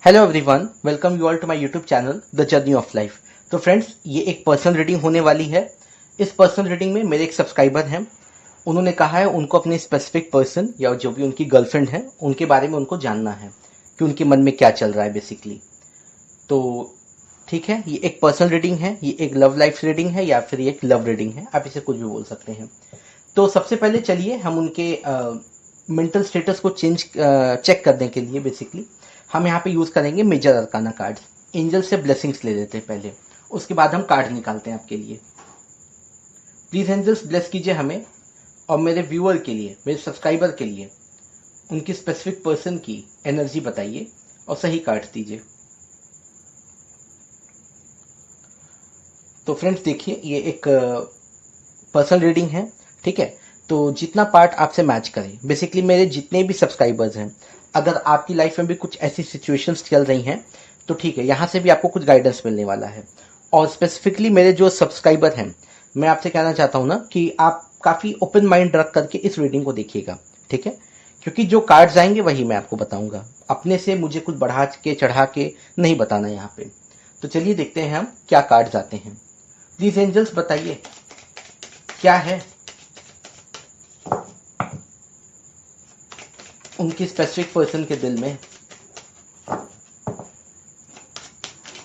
Hello everyone, welcome you all to my YouTube channel the journey of life. तो friends, ये एक personal reading होने वाली है। इस पर्सनल रीडिंग में मेरे एक सब्सक्राइबर हैं, उन्होंने कहा है उनको अपने स्पेसिफिक पर्सन या जो भी उनकी गर्लफ्रेंड है उनके बारे में उनको जानना है कि उनके मन में क्या चल रहा है बेसिकली। तो ठीक है, ये एक पर्सनल रीडिंग है, ये एक लव लाइफ रीडिंग है या फिर ये एक लव रीडिंग है, आप इसे कुछ भी बोल सकते हैं। तो सबसे पहले चलिए हम उनके मेंटल स्टेटस को चेक करने के लिए बेसिकली हम यहाँ पे यूज करेंगे मेजर अरकाना कार्ड। एंजल से ब्लेसिंग्स ले लेते हैं पहले, उसके बाद हम कार्ड निकालते हैं आपके लिए। प्लीज एंजल्स ब्लेस कीजिए हमें और मेरे व्यूअर के लिए, मेरे सब्सक्राइबर के लिए उनकी स्पेसिफिक पर्सन की एनर्जी बताइए और सही कार्ड दीजिए। तो फ्रेंड्स देखिए, ये एक पर्सनल रीडिंग है, ठीक है। तो जितना पार्ट आपसे मैच करे, बेसिकली मेरे जितने भी सब्सक्राइबर्स हैं, अगर आपकी लाइफ में भी कुछ ऐसी सिचुएशंस चल रही हैं तो ठीक है, यहाँ से भी आपको कुछ गाइडेंस मिलने वाला है। और स्पेसिफिकली मेरे जो सब्सक्राइबर हैं, मैं आपसे कहना चाहता हूँ ना कि आप काफ़ी ओपन माइंड रख करके इस रीडिंग को देखिएगा, ठीक है। क्योंकि जो कार्ड्स आएंगे वही मैं आपको बताऊंगा, अपने से मुझे कुछ बढ़ा के चढ़ा के नहीं बताना यहाँ पे। तो चलिए देखते हैं हम क्या कार्ड्स आते हैं। प्लीज एंजल्स बताइए क्या है उनकी स्पेसिफिक पर्सन के दिल में,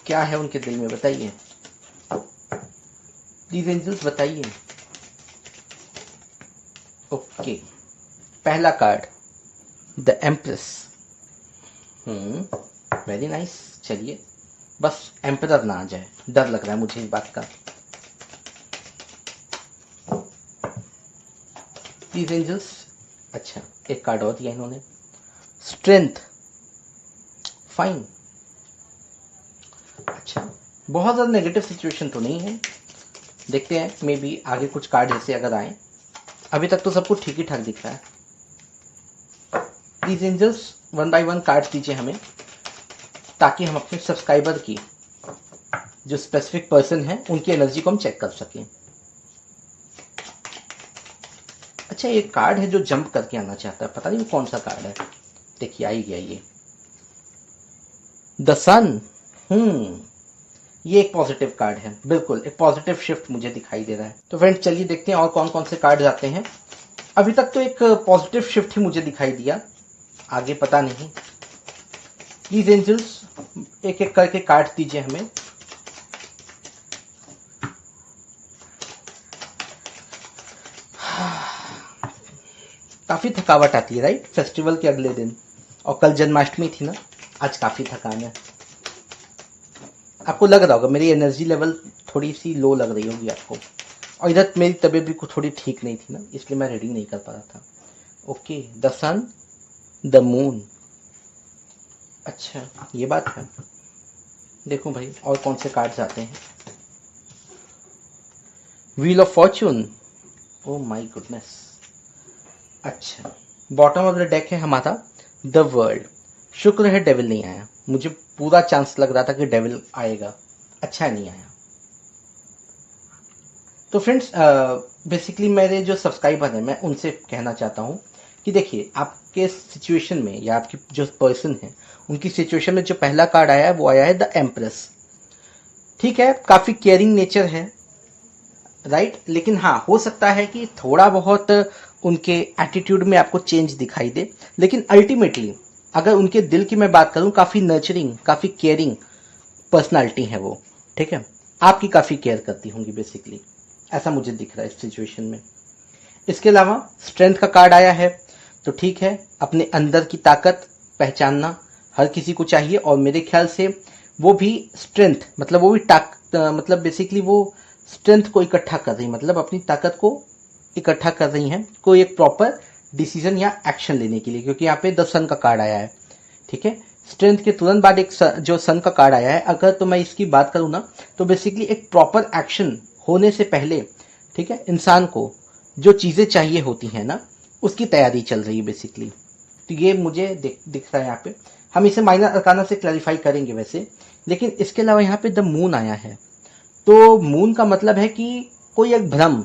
क्या है उनके दिल में, बताइए प्लीज एंजल्स बताइए। ओके, पहला card the empress. Very nice. चलिए, बस एम्परर ना आ जाए, डर लग रहा है मुझे इस बात का। प्लीज एंजल्स, अच्छा एक कार्ड और दिया इन्होंने, स्ट्रेंथ। फाइन, अच्छा बहुत ज़्यादा नेगेटिव सिचुएशन तो नहीं है, देखते हैं मे बी आगे कुछ कार्ड जैसे अगर आए। अभी तक तो सब कुछ ठीक ही ठाक दिख रहा है। Please angels one by one card दीजिए हमें, ताकि हम अपने सब्सक्राइबर की जो स्पेसिफिक पर्सन है उनकी एनर्जी को हम चेक कर सकें। अच्छा, ये कार्ड है जो जंप करके आना चाहता है, पता नहीं कौन सा कार्ड है। देखिए, आई गया ये द सन। ये एक पॉजिटिव कार्ड है, बिल्कुल एक पॉजिटिव शिफ्ट मुझे दिखाई दे रहा है। तो फ्रेंड्स चलिए देखते हैं और कौन कौन से कार्ड आते हैं। अभी तक तो एक पॉजिटिव शिफ्ट ही मुझे दिखाई दिया, आगे पता नहीं। प्लीज एंजल्स एक एक करके कार्ड दीजिए हमें। काफी थकावट आती है राइट, फेस्टिवल के अगले दिन, और कल जन्माष्टमी थी ना, आज काफी थकान है। आपको लग रहा होगा मेरी एनर्जी लेवल थोड़ी सी लो लग रही होगी आपको, और इधर मेरी तबीयत भी कुछ थोड़ी ठीक नहीं थी ना, इसलिए मैं रीडिंग नहीं कर पा रहा था। Okay, the sun the moon. अच्छा ये बात है। देखो भाई और कौन से कार्ड्स आते हैं। Wheel of Fortune. Oh my goodness. अच्छा, बॉटम ऑफ द डेक है हमारा द वर्ल्ड। शुक्र है डेविल नहीं आया, मुझे पूरा चांस लग रहा था कि डेविल आएगा, अच्छा नहीं आया। तो फ्रेंड्स बेसिकली मेरे जो सब्सक्राइबर हैं, मैं उनसे कहना चाहता हूँ कि देखिए आपके सिचुएशन में या आपकी जो पर्सन है उनकी सिचुएशन में जो पहला कार्ड आया है वो आया है द एम्प्रेस। ठीक है, काफ़ी केयरिंग नेचर है राइट, लेकिन हाँ हो सकता है कि थोड़ा बहुत उनके एटीट्यूड में आपको चेंज दिखाई दे, लेकिन अल्टीमेटली अगर उनके दिल की मैं बात करूं, काफ़ी नर्चरिंग काफ़ी केयरिंग पर्सनालिटी है वो, ठीक है। आपकी काफ़ी केयर करती होंगी बेसिकली, ऐसा मुझे दिख रहा है इस सिचुएशन में। इसके अलावा स्ट्रेंथ का कार्ड आया है, तो ठीक है, अपने अंदर की ताकत पहचानना हर किसी को चाहिए, और मेरे ख्याल से वो भी स्ट्रेंथ मतलब वो भी मतलब बेसिकली वो स्ट्रेंथ को इकट्ठा कर रही, मतलब अपनी ताकत को इकट्ठा कर रही हैं कोई एक प्रॉपर डिसीजन या एक्शन लेने के लिए, क्योंकि यहाँ पे द सन का कार्ड आया है, ठीक है। स्ट्रेंथ के तुरंत बाद एक जो सन का कार्ड आया है, अगर तो मैं इसकी बात करूँ ना तो बेसिकली एक प्रॉपर एक्शन होने से पहले, ठीक है, इंसान को जो चीज़ें चाहिए होती हैं ना उसकी तैयारी चल रही है बेसिकली। तो ये मुझे दिख रहा है यहाँ पे। हम इसे माइनर अरकाना से क्लैरिफाई करेंगे वैसे, लेकिन इसके अलावा यहाँ पे द मून आया है, तो मून का मतलब है कि कोई एक भ्रम,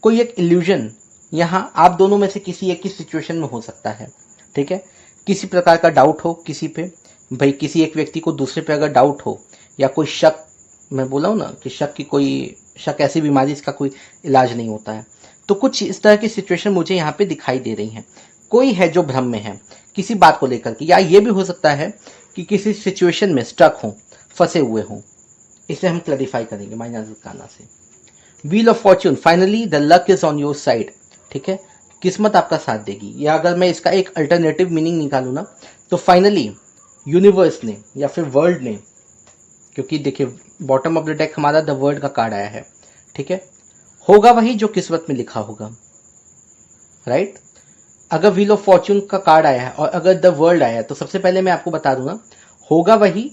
कोई एक इल्यूजन यहाँ आप दोनों में से किसी एक की सिचुएशन में हो सकता है, ठीक है। किसी प्रकार का डाउट हो किसी पे, भाई किसी एक व्यक्ति को दूसरे पे अगर डाउट हो या कोई शक, मैं बोला हूं ना कि शक ऐसी बीमारी इसका कोई इलाज नहीं होता है। तो कुछ इस तरह की सिचुएशन मुझे यहाँ पे दिखाई दे रही हैं। कोई है जो भ्रम में है किसी बात को लेकर के, या ये भी हो सकता है कि किसी सिचुएशन में स्टक हो, फंसे हुए हों। इसे हम क्लैरिफाई करेंगे माइनस काना से। Wheel of Fortune, finally the luck is on your side. ठीक है, किस्मत आपका साथ देगी। या अगर मैं इसका एक अल्टरनेटिव मीनिंग निकालूं ना, तो फाइनली यूनिवर्स ने या फिर वर्ल्ड ने, क्योंकि देखिए बॉटम ऑफ द डेक हमारा द वर्ल्ड का कार्ड आया है। ठीक है, होगा वही जो किस्मत में लिखा होगा, राइट। अगर व्हील ऑफ फॉर्च्यून का कार्ड आया है और अगर द वर्ल्ड आया है, तो सबसे पहले मैं आपको बता दूंगा, होगा वही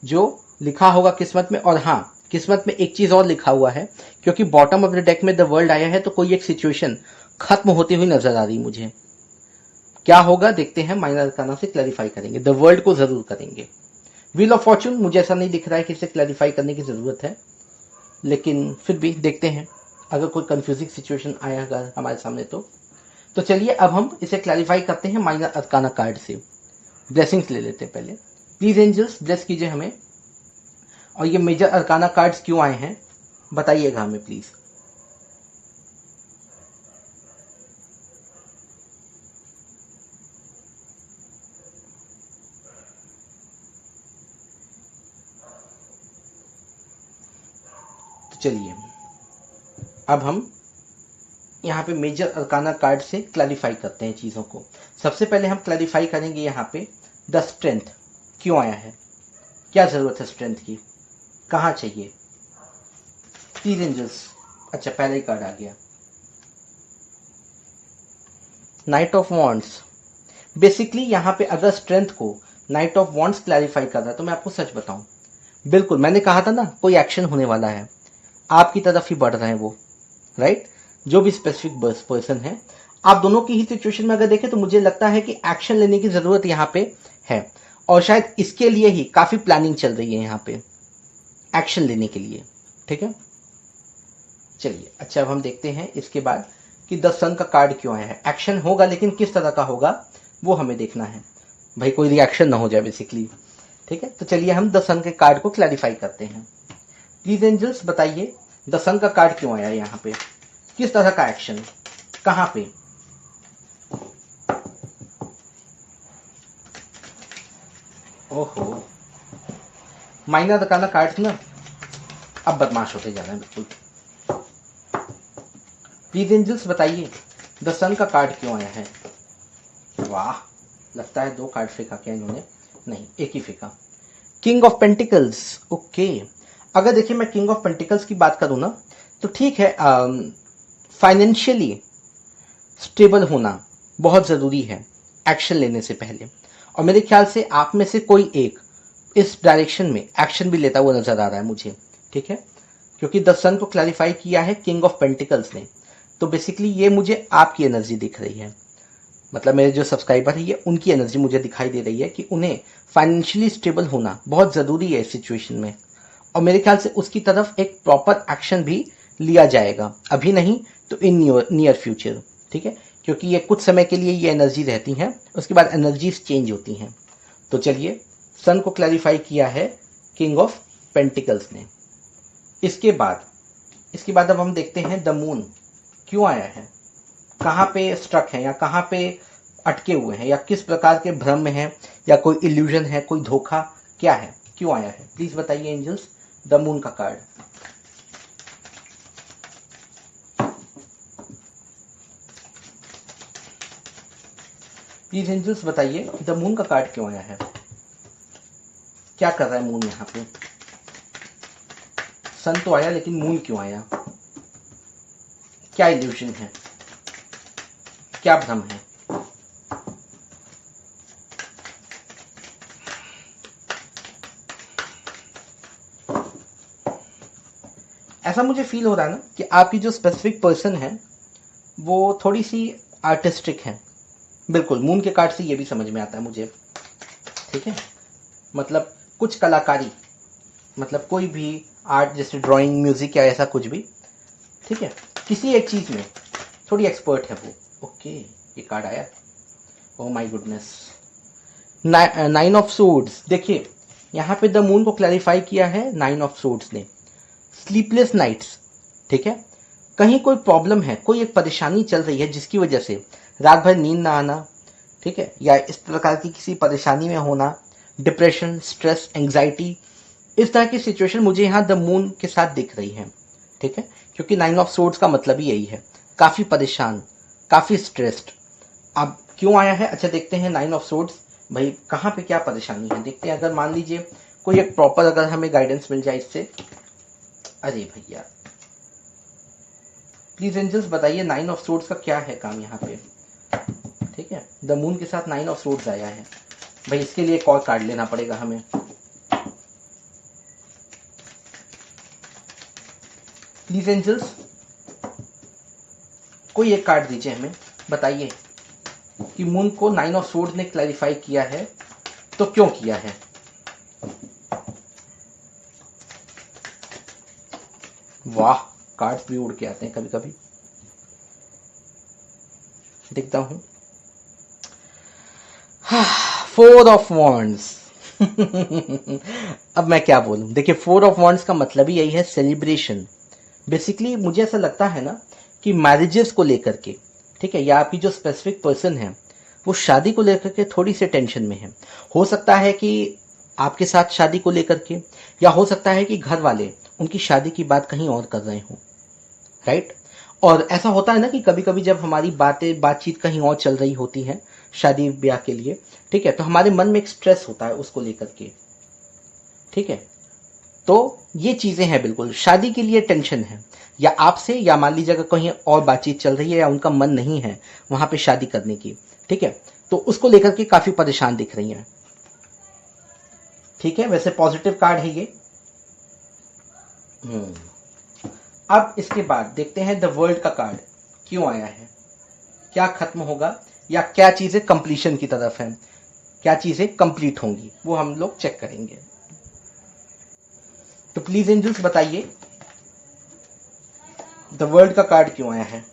जो लिखा होगा किस्मत में। और हाँ, किस्मत में एक चीज और लिखा हुआ है, क्योंकि बॉटम ऑफ द डेक में द वर्ल्ड आया है, तो कोई एक सिचुएशन खत्म होती हुई नजर आ रही मुझे। क्या होगा देखते हैं, माइनर अरकाना से क्लैरिफाई करेंगे। द वर्ल्ड को जरूर करेंगे। व्हील ऑफ फॉर्च्यून मुझे ऐसा नहीं दिख रहा है कि इसे क्लैरिफाई करने की जरूरत है, लेकिन फिर भी देखते हैं अगर कोई कंफ्यूजिंग सिचुएशन आया अगर हमारे सामने तो चलिए अब हम इसे क्लैरिफाई करते हैं माइनर अरकाना कार्ड से। ब्लेसिंग्स ले लेते हैं पहले। प्लीज एंजल्स ब्लेस कीजिए हमें। और ये मेजर अरकाना कार्ड्स क्यों आए हैं बताइएगा हमें प्लीज। तो चलिए अब हम यहाँ पे मेजर अरकाना कार्ड से क्लैरिफाई करते हैं चीज़ों को। सबसे पहले हम क्लैरिफाई करेंगे यहाँ पे द स्ट्रेंथ क्यों आया है, क्या ज़रूरत है स्ट्रेंथ की, कहाँ चाहिए। तीन एंजल्स, अच्छा पहले ही कार्ड आ गया नाइट ऑफ वॉन्ड्स। बेसिकली यहाँ पे अगर स्ट्रेंथ को नाइट ऑफ वॉन्ड्स क्लैरिफाई कर रहा है, तो मैं आपको सच बताऊं, बिल्कुल मैंने कहा था ना कोई एक्शन होने वाला है, आपकी तरफ ही बढ़ रहे हैं वो, राइट। जो भी स्पेसिफिक पर्सन है, आप दोनों की ही सिचुएशन में अगर देखें तो मुझे लगता है कि एक्शन लेने की जरूरत यहाँ पे है, और शायद इसके लिए ही काफी प्लानिंग चल रही है यहाँ पे एक्शन लेने के लिए। ठीक है, चलिए अच्छा अब हम देखते हैं इसके बाद कि द सन का कार्ड क्यों आया है। एक्शन होगा लेकिन किस तरह का होगा वो हमें देखना है, भाई कोई रिएक्शन ना हो जाए बेसिकली। ठीक है, तो चलिए हम द सन के कार्ड को क्लैरिफाई करते हैं। प्लीज एंजल्स बताइए द सन का कार्ड क्यों आया यहाँ पे, किस तरह का एक्शन, कहां पे। ओहो, माइनर अरकाना कार्ड्स ना अब बदमाश होते जा रहे हैं बिल्कुल। प्लीज एंजल्स बताइए द सन का कार्ड क्यों आया है। वाह, लगता है दो कार्ड फेंका क्या इन्होंने, नहीं एक ही फेंका। King of pentacles, okay. अगर देखिए मैं किंग ऑफ पेंटिकल्स की बात करूं ना, तो ठीक है, फाइनेंशियली स्टेबल होना बहुत ज़रूरी है एक्शन लेने से पहले, और मेरे ख्याल से आप में से कोई एक इस डायरेक्शन में एक्शन भी लेता हुआ नजर आ रहा है मुझे। ठीक है, क्योंकि द सन को क्लैरिफाई किया है किंग ऑफ पेंटिकल्स ने, तो बेसिकली ये मुझे आपकी एनर्जी दिख रही है, मतलब मेरे जो सब्सक्राइबर है ये उनकी एनर्जी मुझे दिखाई दे रही है कि उन्हें फाइनेंशियली स्टेबल होना बहुत ज़रूरी है इस सिचुएशन में, और मेरे ख्याल से उसकी तरफ एक प्रॉपर एक्शन भी लिया जाएगा, अभी नहीं तो इन नियर फ्यूचर। ठीक है, क्योंकि ये कुछ समय के लिए ये एनर्जी रहती हैं, उसके बाद एनर्जीज चेंज होती हैं। तो चलिए सन को क्लैरिफाई किया है किंग ऑफ पेंटिकल्स ने। इसके बाद अब हम देखते हैं द मून क्यों आया है, कहाँ पे स्ट्रक है या कहाँ पे अटके हुए हैं, या किस प्रकार के भ्रम में है, या कोई इल्यूजन है, कोई धोखा, क्या है, क्यों आया है। प्लीज बताइए एंजल्स द मून का कार्ड। प्लीज एंजल्स बताइए द मून का कार्ड क्यों आया है, क्या कर रहा है मून यहाँ पे। सन तो आया लेकिन मून क्यों आया, क्या इल्यूजन है, क्या भ्रम है। ऐसा मुझे फील हो रहा है ना कि आपकी जो स्पेसिफिक पर्सन है वो थोड़ी सी आर्टिस्टिक है, बिल्कुल मून के कार्ड से ये भी समझ में आता है मुझे। ठीक है, मतलब कुछ कलाकारी, मतलब कोई भी आर्ट जैसे ड्राइंग, म्यूजिक या ऐसा कुछ भी। ठीक है, किसी एक चीज में थोड़ी एक्सपर्ट है वो। ओके, ये कार्ड आया, oh my goodness. Nine of swords, देखिए यहाँ पे द मून को क्लैरिफाई किया है नाइन ऑफ सोर्ड्स ने। स्लीपलेस नाइट्स, ठीक है, कहीं कोई प्रॉब्लम है, कोई एक परेशानी चल रही है जिसकी वजह से रात भर नींद ना आना, ठीक है, या इस प्रकार की किसी परेशानी में होना, डिप्रेशन, स्ट्रेस, एंग्जाइटी, इस तरह की सिचुएशन मुझे यहाँ द मून के साथ दिख रही है, ठीक है, क्योंकि नाइन ऑफ सोर्ड्स का मतलब ही यही है, काफी परेशान, काफी स्ट्रेस्ड। अब क्यों आया है, अच्छा देखते हैं नाइन ऑफ सोर्ड्स, भाई कहाँ पे क्या परेशानी है देखते हैं। अगर मान लीजिए कोई एक प्रॉपर अगर हमें गाइडेंस मिल जाए इससे, अरे भैया प्लीज एंजल्स बताइए नाइन ऑफ सोर्ड्स का क्या है काम यहाँ पे, ठीक है, द मून के साथ नाइन ऑफ सोर्ड्स आया है, भाई इसके लिए एक और कार्ड लेना पड़ेगा हमें। प्लीज एंजल्स कोई एक कार्ड दीजिए हमें, बताइए कि मून को नाइन ऑफ सोर्ड्स ने क्लैरिफाई किया है तो क्यों किया है। वाह, कार्ड्स भी उड़ के आते हैं कभी कभी, देखता हूं। फोर ऑफ वॉन्ड्स अब मैं क्या बोलूं, देखिए फोर ऑफ वॉन्ड्स का मतलब ही यही है, सेलिब्रेशन। बेसिकली मुझे ऐसा लगता है ना कि मैरिजेस को लेकर के, ठीक है, या आपकी जो स्पेसिफिक पर्सन है वो शादी को लेकर के थोड़ी सी टेंशन में है। हो सकता है कि आपके साथ शादी को लेकर के, या हो सकता है कि घर वाले उनकी शादी की बात कहीं और कर रहे हों, राइट। और ऐसा होता है ना कि कभी कभी जब हमारी बातचीत कहीं और चल रही होती है शादी ब्याह के लिए, ठीक है, तो हमारे मन में एक स्ट्रेस होता है उसको लेकर के, ठीक है। तो ये चीजें हैं, बिल्कुल शादी के लिए टेंशन है, या आपसे, या मान लीजिए अगर कहीं और बातचीत चल रही है या उनका मन नहीं है वहां पे शादी करने की, ठीक है, तो उसको लेकर के काफी परेशान दिख रही हैं, ठीक है। वैसे पॉजिटिव कार्ड है ये। अब इसके बाद देखते हैं द वर्ल्ड का कार्ड क्यों आया है, क्या खत्म होगा या क्या चीजें कंप्लीशन की तरफ है, क्या चीजें कंप्लीट होंगी, वो हम लोग चेक करेंगे। तो प्लीज एंजल्स बताइए द वर्ल्ड का कार्ड क्यों आया है।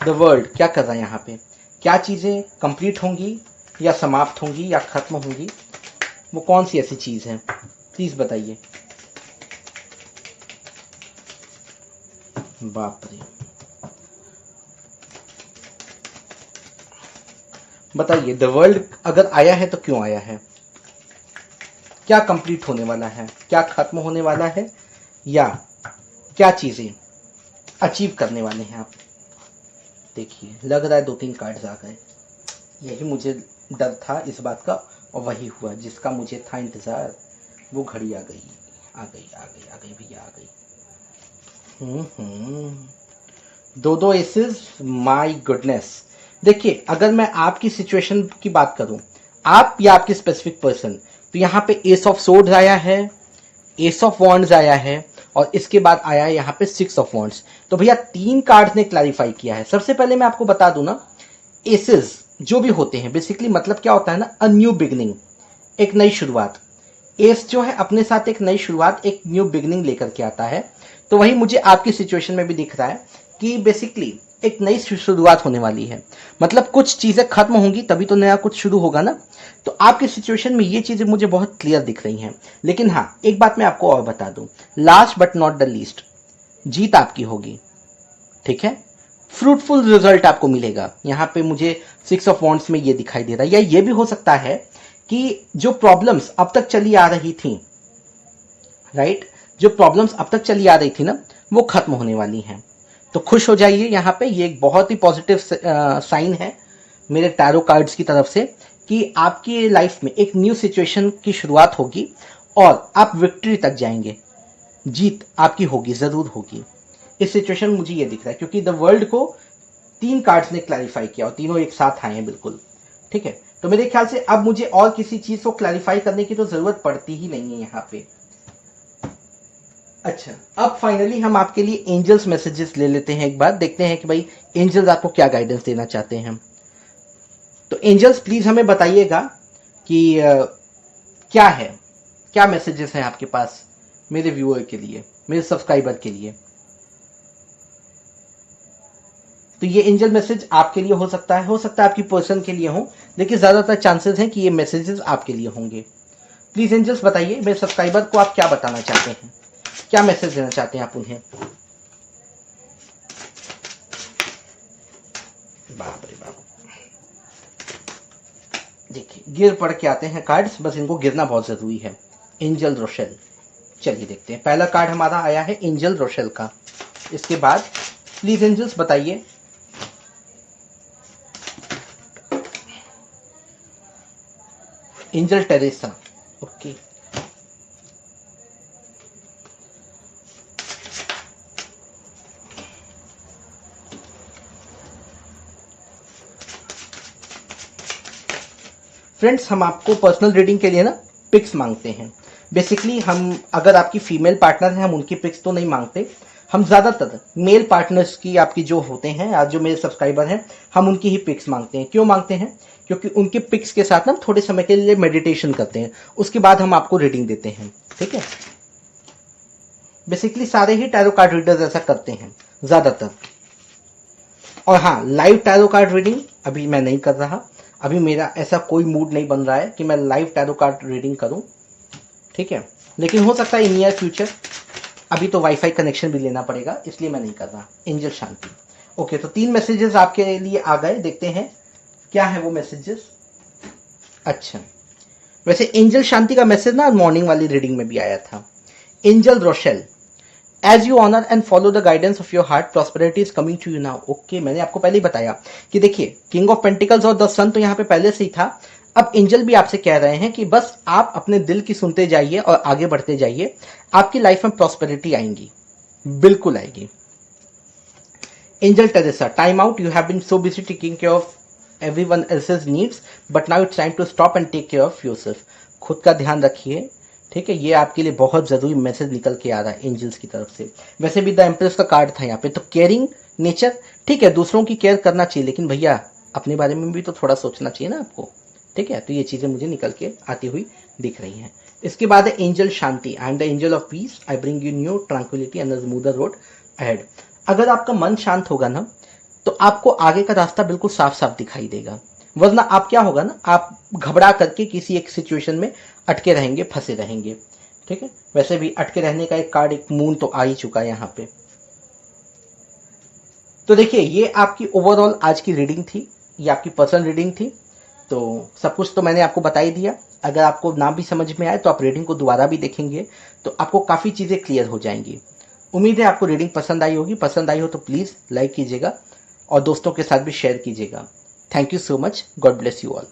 द वर्ल्ड क्या कर रहा है यहाँ पे, क्या चीजें कंप्लीट होंगी या समाप्त होंगी या खत्म होंगी, वो कौन सी ऐसी चीज है, प्लीज बताइए। बाप रे, बताइए द वर्ल्ड अगर आया है तो क्यों आया है, क्या कंप्लीट होने वाला है, क्या खत्म होने वाला है, या क्या चीजें अचीव करने वाले हैं आप। देखिए लग रहा है दो तीन कार्ड्स आ गए, यही मुझे डर था इस बात का, और वही हुआ जिसका मुझे था इंतजार, वो घड़ी आ गई, आ गई आ गई आ गई भैया आ गई। दो एसेस, माय गुडनेस। देखिए अगर मैं आपकी सिचुएशन की बात करूं, आप या आपके स्पेसिफिक पर्सन, तो यहाँ पे एस ऑफ सोर्ड्स आया है, एस ऑफ वॉन्ड्स आया है, और इसके बाद आया है यहाँ पे सिक्स ऑफ वॉन्ड्स। तो भैया तीन कार्ड्स ने क्लैरिफाई किया है। सबसे पहले मैं आपको बता दूं ना, एसेस जो भी होते हैं बेसिकली मतलब क्या होता है ना, अ न्यू बिगनिंग, एक नई शुरुआत। एस जो है अपने साथ एक नई शुरुआत, एक न्यू बिगनिंग लेकर के आता है। तो वही मुझे आपकी सिचुएशन में भी दिख रहा है कि बेसिकली एक नई शुरुआत होने वाली है, मतलब कुछ चीजें खत्म होंगी तभी तो नया कुछ शुरू होगा ना। तो आपकी सिचुएशन में ये चीजें मुझे बहुत क्लियर दिख रही हैं। लेकिन हाँ एक बात मैं आपको और बता दूं, last but not the least, जीत आपकी होगी, ठीक है, फ्रूटफुल रिजल्ट आपको मिलेगा। यहाँ पे मुझे सिक्स ऑफ वॉन्ड्स में ये दिखाई दे रहा है, या ये भी हो सकता है कि जो प्रॉब्लम्स अब तक चली आ रही थी, राइट, जो प्रॉब्लम्स अब तक चली आ रही थी ना, वो खत्म होने वाली हैं। तो खुश हो जाइए, यहाँ पे ये एक बहुत ही पॉजिटिव साइन है मेरे टैरो कार्ड्स की तरफ से कि आपकी लाइफ में एक न्यू सिचुएशन की शुरुआत होगी और आप विक्ट्री तक जाएंगे, जीत आपकी होगी, जरूर होगी। इस सिचुएशन में मुझे ये दिख रहा है क्योंकि द वर्ल्ड को तीन कार्ड्स ने क्लैरिफाई किया और तीनों एक साथ आए हैं, बिल्कुल ठीक है। तो मेरे ख्याल से अब मुझे और किसी चीज को क्लैरिफाई करने की तो जरूरत पड़ती ही नहीं है यहाँ पे। अच्छा, अब फाइनली हम आपके लिए एंजल्स मैसेजेस ले लेते हैं, एक बार देखते हैं कि भाई एंजल्स आपको क्या गाइडेंस देना चाहते हैं। तो एंजल्स प्लीज हमें बताइएगा कि क्या है, क्या मैसेजेस हैं आपके पास मेरे व्यूअर के लिए, मेरे सब्सक्राइबर के लिए। तो ये एंजल मैसेज आपके लिए हो सकता है आपकी पर्सन के लिए हो, लेकिन ज्यादातर चांसेस हैं कि ये मैसेजेस आपके लिए होंगे। प्लीज एंजल्स बताइए मेरे सब्सक्राइबर को आप क्या बताना चाहते हैं, क्या मैसेज देना चाहते हैं आप उन्हें। बाप रे बाप, देखिए गिर पड़ के आते हैं कार्ड्स, बस इनको गिरना बहुत जरूरी है। एंजल रोशेल, चलिए देखते हैं। पहला कार्ड हमारा आया है एंजल रोशेल का। इसके बाद प्लीज एंजल्स बताइए एंजल टेरेसा। ओके, फ्रेंड्स हम आपको पर्सनल रीडिंग के लिए ना पिक्स मांगते हैं। बेसिकली हम, अगर आपकी फीमेल पार्टनर है, हम उनकी पिक्स तो नहीं मांगते, हम ज्यादातर मेल पार्टनर्स की, आपकी जो होते हैं आज जो मेरे सब्सक्राइबर हैं, हम उनकी ही पिक्स मांगते हैं। क्यों मांगते हैं? क्योंकि उनके पिक्स के साथ ना हम थोड़े समय के लिए मेडिटेशन करते हैं, उसके बाद हम आपको रीडिंग देते हैं। ठीक है, बेसिकली सारे ही टैरो कार्ड रीडर्स ऐसा करते हैं ज्यादातर। और हाँ, लाइव टैरो कार्ड रीडिंग अभी मैं नहीं कर रहा, अभी मेरा ऐसा कोई मूड नहीं बन रहा है कि मैं लाइव टैरो कार्ड रीडिंग करूं। ठीक है, लेकिन हो सकता है इन नियर फ्यूचर। अभी तो वाईफाई कनेक्शन भी लेना पड़ेगा, इसलिए मैं नहीं कर रहा। एंजल शांति। ओके, तो 3 मैसेजेस आपके लिए आ गए, देखते हैं क्या है वो मैसेजेस। अच्छा, वैसे एंजल शांति का मैसेज ना मॉर्निंग वाली रीडिंग में भी आया था। Angel Rochelle, as you honour and follow the guidance of your heart, prosperity is coming to you now. Okay, मैंने आपको पहले ही बताया कि देखिए किंग ऑफ पेंटिकल्स और द सन तो यहाँ पे पहले से ही था। अब एंजल भी आपसे कह रहे हैं कि बस आप अपने दिल की सुनते जाइए और आगे बढ़ते जाइए, आपकी लाइफ में प्रॉस्पेरिटी आएंगी, बिल्कुल आएगी। Angel Teresa, time out, you have been so busy taking care of everyone else's needs but now it's time to stop and take care of yourself. खुद का ध्यान रखिए। ठीक है, ये आपके लिए बहुत जरूरी मैसेज निकल के आ रहा है एंजल्स की तरफ से। वैसे भी द एम्प्रेस का कार्ड था यहाँ पे, तो केयरिंग नेचर, ठीक है, दूसरों की केयर करना चाहिए, लेकिन भैया अपने बारे में भी तो थोड़ा सोचना चाहिए ना आपको। ठीक है, तो ये चीजें मुझे निकल के आती हुई दिख रही हैं। इसके बाद है angel Shanti, I am the angel of peace, I bring you new tranquillity and a smoother road ahead. अगर आपका मन शांत होगा ना, तो आपको आगे का रास्ता बिल्कुल साफ साफ दिखाई देगा, वरना आप क्या होगा ना, आप घबरा करके किसी एक सिचुएशन में अटके रहेंगे, फंसे रहेंगे। ठीक है, वैसे भी अटके रहने का एक कार्ड, एक मून तो आ ही चुका है यहाँ पे। तो देखिए, ये आपकी ओवरऑल आज की रीडिंग थी, ये आपकी पर्सनल रीडिंग थी। तो सब कुछ तो मैंने आपको बता ही दिया। अगर आपको ना भी समझ में आए तो आप रीडिंग को दोबारा भी देखेंगे तो आपको काफी चीजें क्लियर हो जाएंगी। उम्मीद है आपको रीडिंग पसंद आई होगी। पसंद आई हो तो प्लीज लाइक कीजिएगा और दोस्तों के साथ भी शेयर कीजिएगा। Thank you so much. God bless you all.